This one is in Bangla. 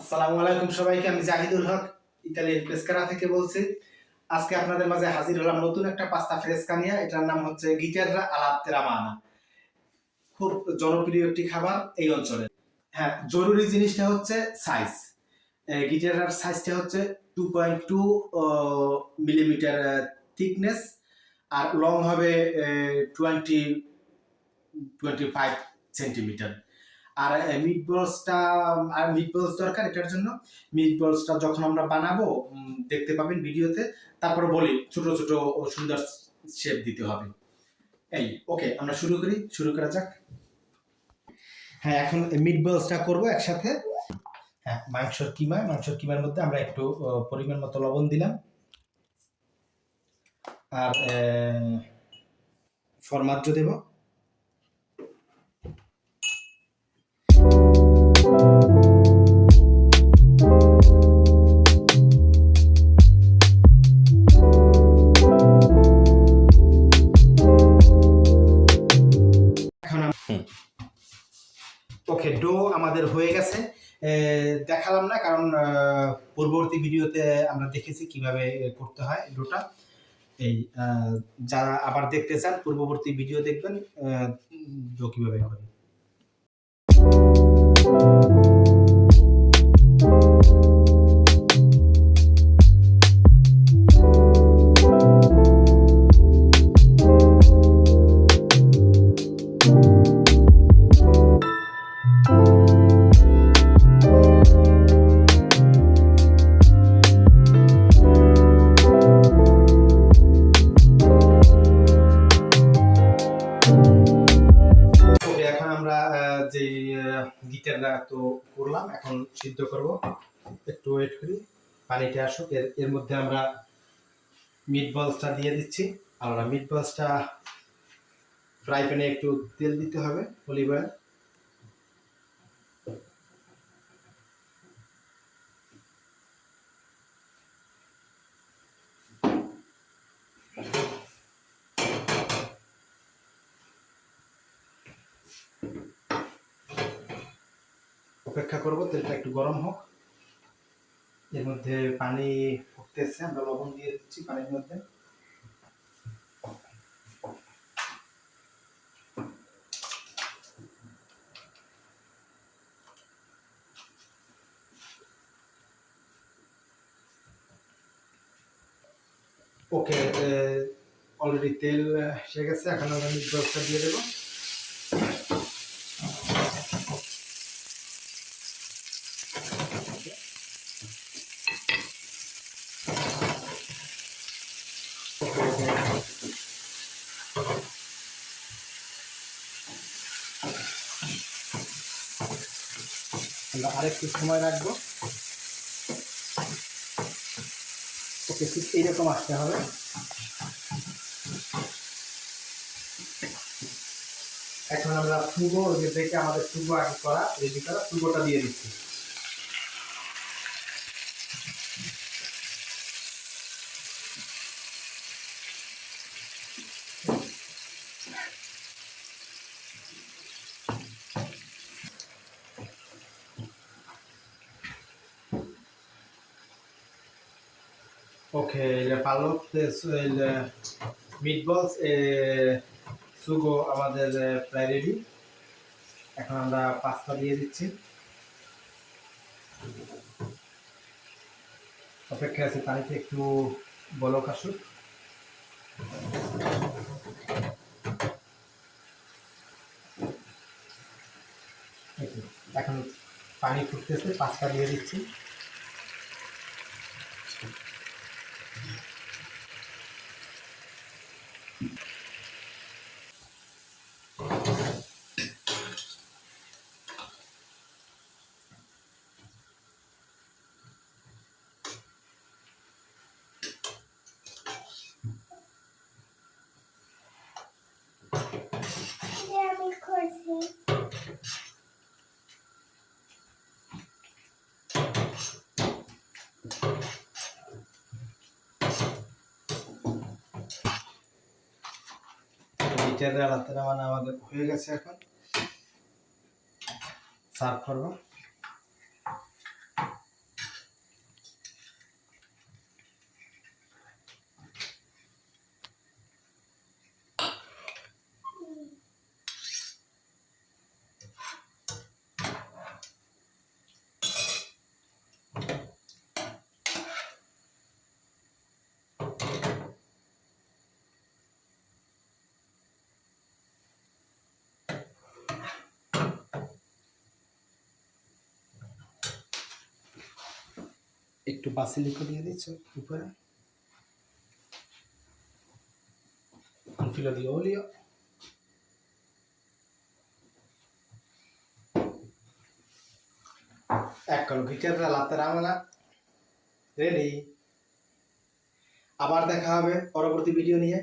আসসালামু আলাইকুম সবাইকে। আমি জাহিদুল হক ইতালির পেসকারা থেকে বলছি। আজকে আপনাদের মাঝে হাজির হলাম নতুন একটা পাস্তা ফ্রেস্কা নিয়ে। এটার নাম হচ্ছে গিটাররা আলা তেরামানা। খুব জনপ্রিয় একটি খাবার এই অঞ্চলে। হ্যাঁ, জরুরি জিনিসটা হচ্ছে সাইজ। গিটারের সাইজটা হচ্ছে 2.2 মিলিমিটার থিকনেস, আর লং হবে 25 সেন্টিমিটার। আর মিট বলস দরকার এটার জন্য। মিট বলসটা যখন আমরা বানাবো দেখতে পাবেন ভিডিওতে। তারপরে বলি ছোট ছোট ও সুন্দর শেপ দিতে হবে। এই ওকে, আমরা শুরু করা যাক। হ্যাঁ, এখন মিট বলসটা করবো একসাথে। হ্যাঁ, মাংসের কিমার মধ্যে আমরা একটু পরিমাণ মতো লবণ দিলাম, আর ফরমাজ্জো দেব। ওকে, ডো আমাদের হয়ে গেছে। দেখালাম না কারণ পূর্ববর্তী ভিডিওতে আমরা দেখেছি কিভাবে করতে হয় ডোটা। এই যারা আবার দেখতে চান পূর্ববর্তী ভিডিও দেখবেন ডো কিভাবে করে। যে গিটারটা তো করলাম, এখন সিদ্ধ করব। একটু ওয়েট করি, পানিটা আসুক। এর মধ্যে আমরা মিট বলসটা দিয়ে দিচ্ছি। আর মিট বলসটা ফ্রাই প্যানে একটু তেল দিতে হবে, অলিভ অয়েল। অপেক্ষা করব তেলটা একটু গরম হোক। এর মধ্যে পানি ফুটতেছে, আমরা লবণ দিয়ে দিচ্ছি পানির মধ্যে। ওকে, অলরেডি তেল এসে গেছে। এখন আমরা মিট বক্সটা দিয়ে দেবো। আমরা আরেকটু সময় রাখবো। ওকে, ঠিক এইরকম আসতে হবে। এখন আমরা ফুগো, যে থেকে আমাদের ফুগো আগে করা রেডি করা, ফুগোটা দিয়ে দিচ্ছি। ওকে, পালক মিটবলস সুগো আমাদের প্রায় রেডি। এখন আমরা পাস্তা দিয়ে দিচ্ছি। অপেক্ষা আছে পানিতে একটু বলক আসুক। এখন পানি ফুটতেছে, পাস্তা দিয়ে দিচ্ছি। গিটারের আলাদা মানে আমাদের হয়ে গেছে। এখন সার্ভ করবো। একটু বাসিলিকো দিয়ে দিচ্ছ উপরে, un filo di olio, eccolo qui c'è la tramala ready. আবার দেখা হবে পরবর্তী ভিডিও নিয়ে।